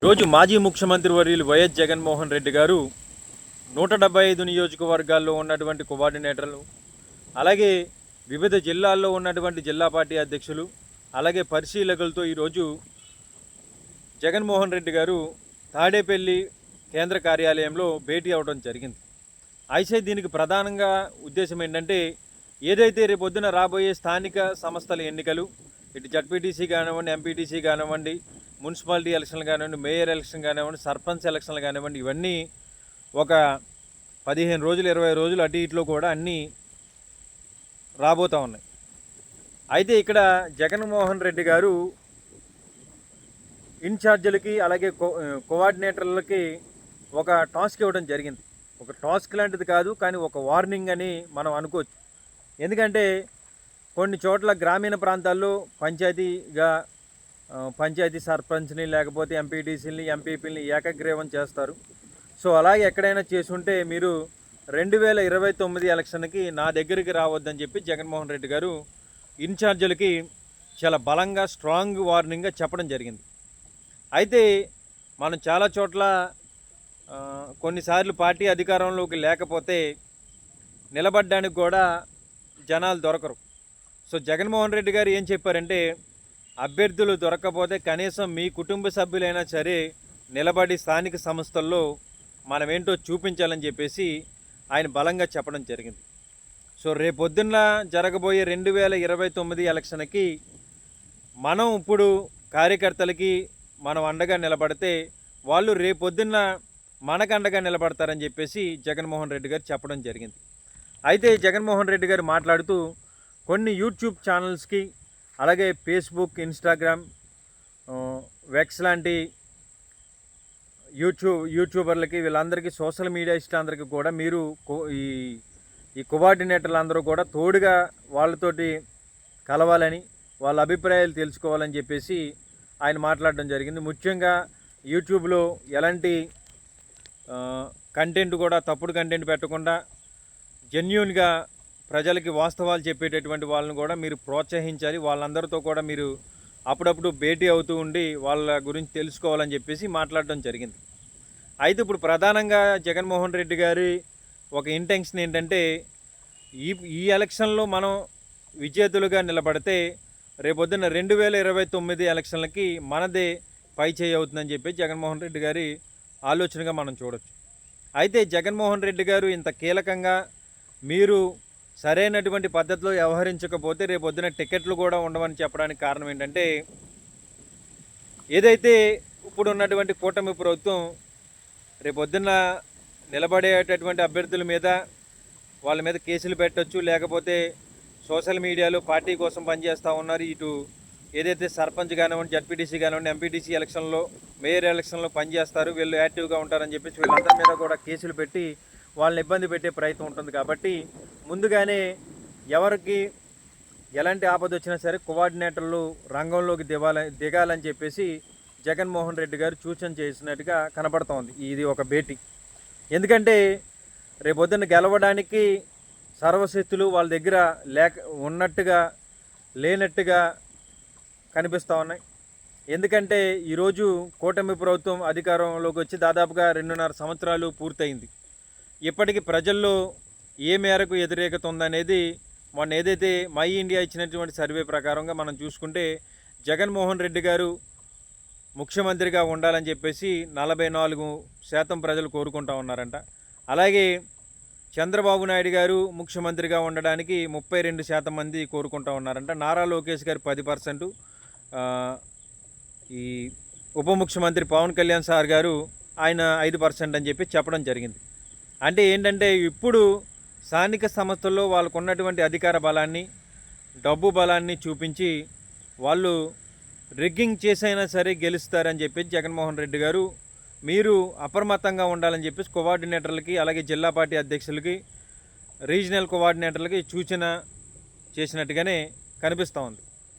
రోజు మాజీ ముఖ్యమంత్రి వర్యులు వైఎస్ జగన్మోహన్ రెడ్డి గారు 175 నియోజకవర్గాల్లో ఉన్నటువంటి కోఆర్డినేటర్లు, అలాగే వివిధ జిల్లాల్లో ఉన్నటువంటి జిల్లా పార్టీ అధ్యక్షులు, అలాగే పరిశీలకులతో ఈరోజు జగన్మోహన్ రెడ్డి గారు తాడేపల్లి కేంద్ర కార్యాలయంలో భేటీ అవ్వడం జరిగింది. అయితే దీనికి ప్రధానంగా ఉద్దేశం ఏంటంటే, ఏదైతే రేపొద్దున రాబోయే స్థానిక సంస్థల ఎన్నికలు, ఇటు జడ్పీటీసీ కానివ్వండి, ఎంపీటీసీ కానివ్వండి, మున్సిపాలిటీ ఎలక్షన్లు కానివ్వండి, మేయర్ ఎలక్షన్ కానివ్వండి, సర్పంచ్ ఎలక్షన్లు కానివ్వండి, ఇవన్నీ ఒక 15 రోజులు 20 రోజులు అటు ఇటులో కూడా అన్నీ రాబోతూ ఉన్నాయి. అయితే ఇక్కడ జగన్మోహన్ రెడ్డి గారు ఇన్ఛార్జీలకి అలాగే కోఆర్డినేటర్లకి ఒక టాస్క్ ఇవ్వడం జరిగింది. ఒక టాస్క్ లాంటిది కాదు, కానీ ఒక వార్నింగ్ అని మనం అనుకోవచ్చు. ఎందుకంటే కొన్ని చోట్ల గ్రామీణ ప్రాంతాల్లో పంచాయతీ సర్పంచ్ని లేకపోతే ఎంపీటీసీని ఎంపీపీని ఏకగ్రీవం చేస్తారు. సో అలాగే ఎక్కడైనా చేసుంటే మీరు 2029 ఎలక్షన్కి నా దగ్గరికి రావద్దని చెప్పి జగన్మోహన్ రెడ్డి గారు ఇన్ఛార్జీలకి చాలా బలంగా స్ట్రాంగ్ వార్నింగ్గా చెప్పడం జరిగింది. అయితే మనం చాలా చోట్ల కొన్నిసార్లు పార్టీ అధికారంలోకి లేకపోతే నిలబడడానికి కూడా జనాలు దొరకరు. సో జగన్మోహన్ రెడ్డి గారు ఏం చెప్పారంటే, అభ్యర్థులు దొరకకపోతే కనీసం మీ కుటుంబ సభ్యులైనా సరే నిలబడి స్థానిక సంస్థల్లో మనమేంటో చూపించాలని చెప్పేసి ఆయన బలంగా చెప్పడం జరిగింది. సో రేపొద్దున్న జరగబోయే 2029 ఎలక్షన్కి మనం ఇప్పుడు కార్యకర్తలకి మనం అండగా నిలబడితే వాళ్ళు రేపొద్దున్న మనకు అండగా నిలబడతారని చెప్పేసి జగన్మోహన్ రెడ్డి గారు చెప్పడం జరిగింది. అయితే జగన్మోహన్ రెడ్డి గారు మాట్లాడుతూ కొన్ని యూట్యూబ్ ఛానల్స్కి, అలాగే ఫేస్బుక్, ఇన్స్టాగ్రామ్, వెక్స్ లాంటి యూట్యూబర్లకి, వీళ్ళందరికీ, సోషల్ మీడియా ఇష్టాలందరికీ కూడా మీరు ఈ కోఆర్డినేటర్లు అందరూ కూడా తోడుగా వాళ్ళతోటి కలవాలని, వాళ్ళ అభిప్రాయాలు తెలుసుకోవాలని చెప్పేసి ఆయన మాట్లాడడం జరిగింది. ముఖ్యంగా యూట్యూబ్లో ఎలాంటి కంటెంట్ కూడా తప్పుడు కంటెంట్ పెట్టకుండా జెన్యూన్గా ప్రజలకి వాస్తవాలు చెప్పేటటువంటి వాళ్ళని కూడా మీరు ప్రోత్సహించాలి. వాళ్ళందరితో కూడా మీరు అప్పుడప్పుడు భేటీ అవుతూ ఉండి వాళ్ళ గురించి తెలుసుకోవాలని చెప్పేసి మాట్లాడడం జరిగింది. అయితే ఇప్పుడు ప్రధానంగా జగన్మోహన్ రెడ్డి గారి ఒక ఇంటెన్షన్ ఏంటంటే, ఈ ఎలక్షన్లో మనం విజేతలుగా నిలబడితే రేపొద్దున 2029 ఎలక్షన్లకి మనదే పై చేయి అవుతుందని చెప్పి జగన్మోహన్ రెడ్డి గారి ఆలోచనగా మనం చూడొచ్చు. అయితే జగన్మోహన్ రెడ్డి గారు ఇంత కీలకంగా మీరు సరైనటువంటి పద్ధతిలో వ్యవహరించకపోతే రేపొద్దున టికెట్లు కూడా ఉండవని చెప్పడానికి కారణం ఏంటంటే, ఏదైతే ఇప్పుడు ఉన్నటువంటి కూటమి ప్రభుత్వం రేపొద్దున నిలబడేటటువంటి అభ్యర్థుల మీద వాళ్ళ మీద కేసులు పెట్టచ్చు, లేకపోతే సోషల్ మీడియాలో పార్టీ కోసం పనిచేస్తూ ఉన్నారు, ఇటు ఏదైతే సర్పంచ్ కానివ్వండి, జడ్పీటీసీ కానివ్వండి, ఎంపీటీసీ ఎలక్షన్లో, మేయర్ ఎలక్షన్లో పనిచేస్తారు, వీళ్ళు యాక్టివ్గా ఉంటారని చెప్పేసి వీళ్ళందరి మీద కూడా కేసులు పెట్టి వాళ్ళని ఇబ్బంది పెట్టే ప్రయత్నం ఉంటుంది. కాబట్టి ముందుగానే ఎవరికి ఎలాంటి ఆపద వచ్చినా సరే కోఆర్డినేటర్లు రంగంలోకి దిగాలని చెప్పేసి జగన్మోహన్ రెడ్డి గారు సూచన చేసినట్టుగా కనబడుతోంది ఇది ఒక భేటీ. ఎందుకంటే రేపొద్దున గెలవడానికి సర్వశక్తులు వాళ్ళ దగ్గర ఉన్నట్టుగా లేనట్టుగా కనిపిస్తూ ఉన్నాయి. ఎందుకంటే ఈరోజు కూటమి ప్రభుత్వం అధికారంలోకి వచ్చి దాదాపుగా 2.5 సంవత్సరాలు పూర్తయింది. ఇప్పటికీ ప్రజల్లో ఏ మేరకు వ్యతిరేకత ఉందనేది మొన్న ఏదైతే మై ఇండియా ఇచ్చినటువంటి సర్వే ప్రకారంగా మనం చూసుకుంటే, జగన్మోహన్ రెడ్డి గారు ముఖ్యమంత్రిగా ఉండాలని చెప్పేసి 44% ప్రజలు కోరుకుంటూ ఉన్నారంట. అలాగే చంద్రబాబు నాయుడు గారు ముఖ్యమంత్రిగా ఉండడానికి 32% మంది కోరుకుంటూ ఉన్నారంట. నారా లోకేష్ గారు 10%, ఈ ఉప ముఖ్యమంత్రి పవన్ కళ్యాణ్ సార్ గారు ఆయన 5% అని చెప్పి చెప్పడం జరిగింది. అంటే ఏంటంటే, ఇప్పుడు స్థానిక సంస్థల్లో వాళ్ళకు ఉన్నటువంటి అధికార బలాన్ని, డబ్బు బలాన్ని చూపించి వాళ్ళు రిగ్గింగ్ చేసైనా సరే గెలుస్తారని చెప్పి జగన్మోహన్ రెడ్డి గారు మీరు అప్రమత్తంగా ఉండాలని చెప్పేసి కోఆర్డినేటర్లకి, అలాగే జిల్లా పార్టీ అధ్యక్షులకి, రీజనల్ కోఆర్డినేటర్లకి సూచన చేసినట్టుగానే కనిపిస్తూ ఉంది.